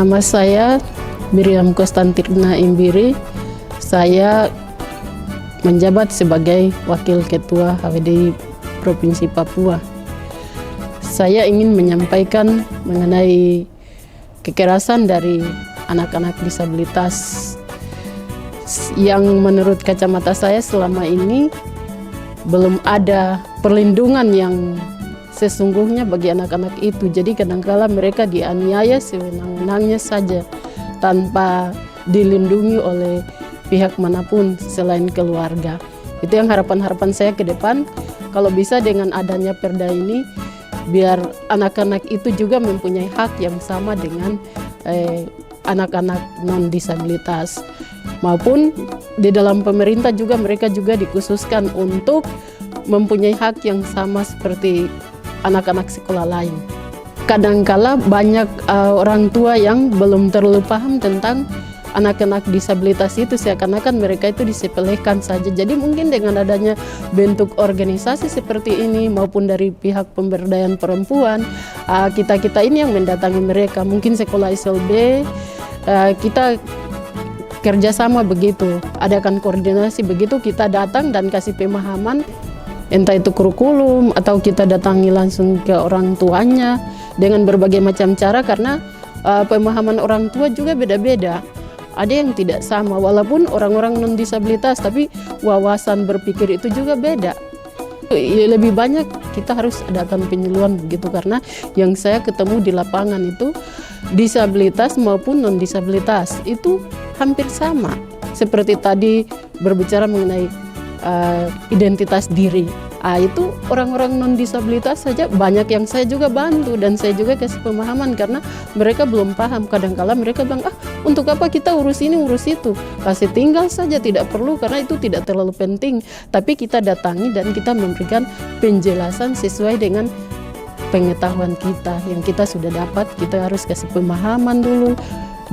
Nama saya Miriam Konstantina Imbiri. Saya menjabat sebagai Wakil Ketua HWDI Provinsi Papua. Saya ingin menyampaikan mengenai kekerasan dari anak-anak disabilitas yang menurut kacamata saya selama ini belum ada perlindungan yang sesungguhnya bagi anak-anak itu. Jadi kadangkala mereka dianiaya sewenang-wenangnya saja tanpa dilindungi oleh pihak manapun selain keluarga. Itu yang harapan-harapan saya ke depan. Kalau bisa dengan adanya perda ini, biar anak-anak itu juga mempunyai hak yang sama dengan anak-anak non-disabilitas. Maupun di dalam pemerintah juga mereka juga dikhususkan untuk mempunyai hak yang sama seperti anak-anak sekolah lain. Kadangkala banyak orang tua yang belum terlalu paham tentang anak-anak disabilitas itu, seakan-akan mereka itu disepelekan saja. Jadi mungkin dengan adanya bentuk organisasi seperti ini maupun dari pihak pemberdayaan perempuan, kita-kita ini yang mendatangi mereka, mungkin sekolah SLB, kita kerjasama begitu, adakan koordinasi begitu, kita datang dan kasih pemahaman, entah itu kurikulum atau kita datangi langsung ke orang tuanya dengan berbagai macam cara, karena pemahaman orang tua juga beda-beda. Ada yang tidak sama, walaupun orang-orang non-disabilitas, tapi wawasan berpikir itu juga beda. Lebih banyak kita harus adakan penyuluhan begitu, karena yang saya ketemu di lapangan itu disabilitas maupun non-disabilitas itu hampir sama. Seperti tadi berbicara mengenai identitas diri, itu orang-orang non-disabilitas saja banyak yang saya juga bantu dan saya juga kasih pemahaman, karena mereka belum paham. Kadang-kala mereka bilang, untuk apa kita urus ini urus itu, kasih tinggal saja, tidak perlu karena itu tidak terlalu penting. Tapi kita datangi dan kita memberikan penjelasan sesuai dengan pengetahuan kita yang kita sudah dapat. Kita harus kasih pemahaman dulu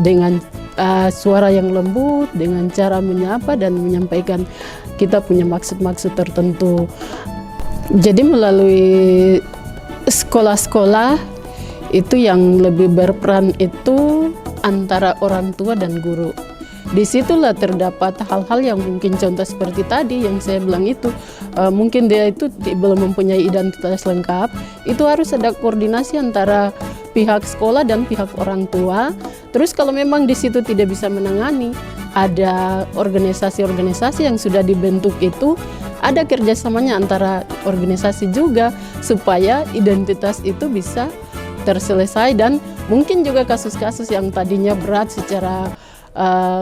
dengan suara yang lembut, dengan cara menyapa dan menyampaikan kita punya maksud-maksud tertentu. Jadi melalui sekolah-sekolah itu yang lebih berperan itu antara orang tua dan guru. Disitulah terdapat hal-hal yang mungkin contoh seperti tadi yang saya bilang itu, mungkin dia itu belum mempunyai identitas lengkap. Itu harus ada koordinasi antara pihak sekolah dan pihak orang tua. Terus kalau memang di situ tidak bisa menangani, ada organisasi-organisasi yang sudah dibentuk itu, ada kerjasamanya antara organisasi juga supaya identitas itu bisa terselesai. Dan mungkin juga kasus-kasus yang tadinya berat secara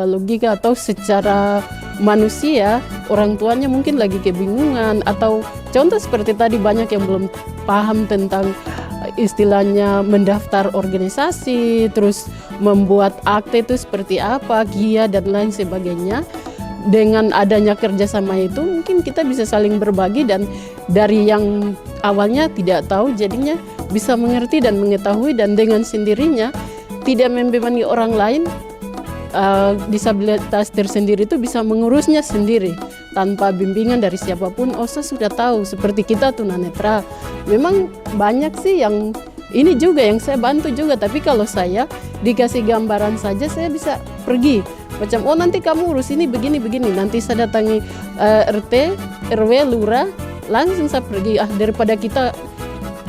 logika atau secara manusia, orang tuanya mungkin lagi kebingungan, atau contoh seperti tadi banyak yang belum paham tentang istilahnya mendaftar organisasi, terus membuat akte itu seperti apa, KIA dan lain sebagainya. Dengan adanya kerjasama itu mungkin kita bisa saling berbagi, dan dari yang awalnya tidak tahu jadinya bisa mengerti dan mengetahui, dan dengan sendirinya tidak membebani orang lain. Disabilitas tersendiri itu bisa mengurusnya sendiri tanpa bimbingan dari siapapun. Saya sudah tahu, seperti kita tunanetra. Memang banyak sih yang ini juga yang saya bantu juga, tapi kalau saya dikasih gambaran saja saya bisa pergi. Macam, nanti kamu urus ini begini-begini, nanti saya datangi RT, RW, lurah, langsung saya pergi. Daripada kita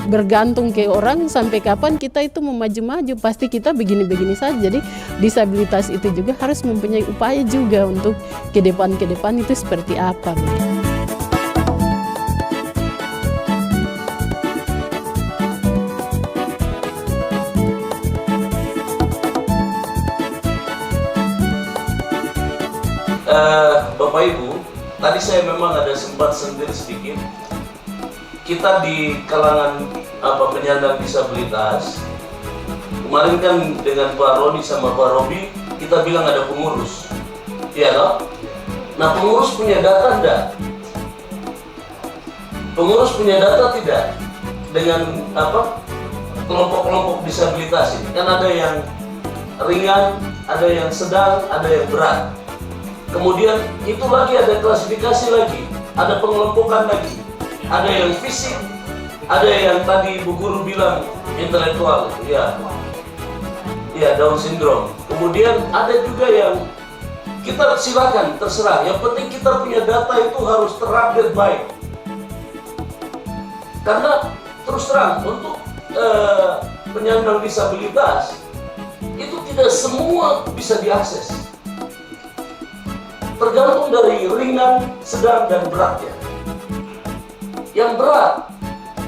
bergantung ke orang sampai kapan kita itu memaju-maju, pasti kita begini-begini saja. Jadi disabilitas itu juga harus mempunyai upaya juga untuk ke depan itu seperti apa. Bapak Ibu, tadi saya memang ada sempat sentil sedikit. Kita di kalangan penyandang disabilitas, kemarin kan dengan Pak Roni sama Pak Robi, kita bilang ada pengurus, iya toh? Nah, pengurus punya data enggak? Pengurus punya data tidak? Dengan kelompok-kelompok disabilitas ini, kan ada yang ringan, ada yang sedang, ada yang berat. Kemudian itu lagi ada klasifikasi lagi, ada pengelompokan lagi. Ada yang fisik, ada yang tadi Bu Guru bilang intelektual, ya. ya Down syndrome. Kemudian ada juga yang kita silakan terserah. Yang penting kita punya data itu harus terupdate baik. Karena terus terang untuk penyandang disabilitas itu tidak semua bisa diakses. Tergantung dari ringan, sedang, dan beratnya. Yang berat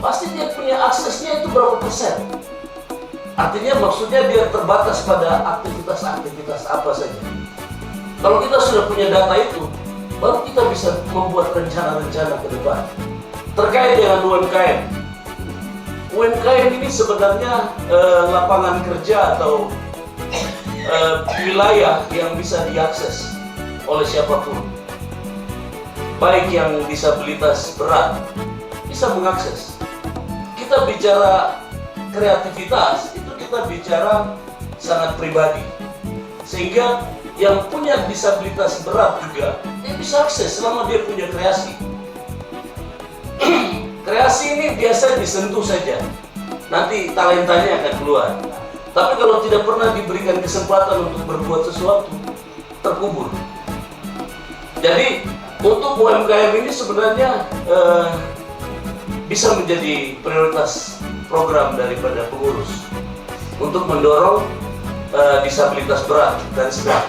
pasti dia punya aksesnya itu berapa persen. Artinya maksudnya dia terbatas pada aktivitas-aktivitas apa saja. Kalau kita sudah punya data itu, baru kita bisa membuat rencana-rencana ke depan. Terkait dengan UMKM. UMKM ini sebenarnya lapangan kerja atau wilayah yang bisa diakses oleh siapapun. Baik yang disabilitas berat bisa mengakses. Kita bicara kreativitas, itu kita bicara sangat pribadi. Sehingga yang punya disabilitas berat juga, dia bisa akses selama dia punya kreasi. Kreasi ini biasa disentuh saja, nanti talentanya akan keluar. Tapi kalau tidak pernah diberikan kesempatan untuk berbuat sesuatu, terkubur. Jadi untuk UMKM ini sebenarnya bisa menjadi prioritas program daripada pengurus untuk mendorong disabilitas berat dan sedang.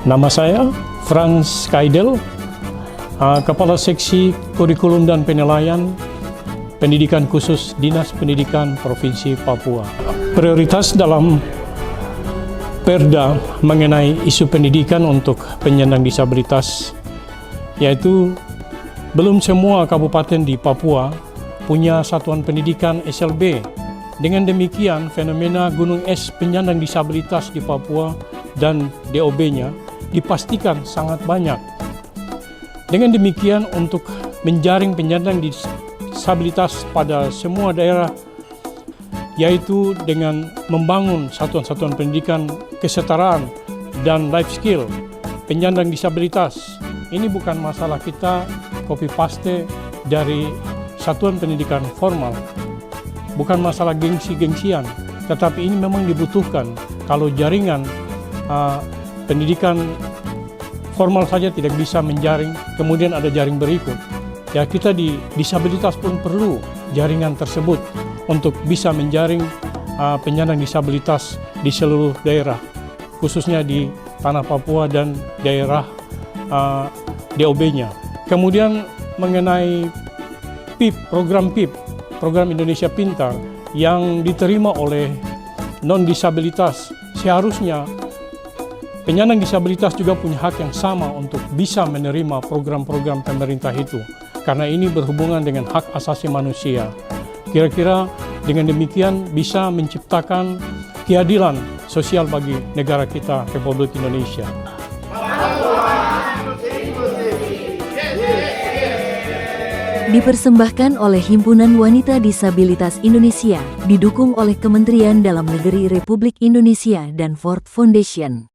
Nama saya Franz Kaidel, Kepala Seksi Kurikulum dan Penilaian Pendidikan Khusus Dinas Pendidikan Provinsi Papua. Prioritas dalam Perda mengenai isu pendidikan untuk penyandang disabilitas, yaitu belum semua kabupaten di Papua punya satuan pendidikan SLB. Dengan demikian, fenomena gunung es penyandang disabilitas di Papua dan DOB-nya dipastikan sangat banyak. Dengan demikian, untuk menjaring penyandang disabilitas pada semua daerah, yaitu dengan membangun satuan-satuan pendidikan kesetaraan dan life skill penyandang disabilitas. Ini bukan masalah kita copy paste dari satuan pendidikan formal, bukan masalah gengsi-gengsian, tetapi ini memang dibutuhkan. Kalau jaringan pendidikan formal saja tidak bisa menjaring, kemudian ada jaring berikut. Ya, kita di disabilitas pun perlu jaringan tersebut untuk bisa menjaring penyandang disabilitas di seluruh daerah, khususnya di tanah Papua dan daerah DOB-nya. Kemudian mengenai PIP, program Indonesia Pintar yang diterima oleh non-disabilitas, seharusnya penyandang disabilitas juga punya hak yang sama untuk bisa menerima program-program pemerintah itu, karena ini berhubungan dengan hak asasi manusia. Kira-kira dengan demikian bisa menciptakan keadilan sosial bagi negara kita, Republik Indonesia. Dipersembahkan oleh Himpunan Wanita Disabilitas Indonesia, didukung oleh Kementerian Dalam Negeri Republik Indonesia dan Ford Foundation.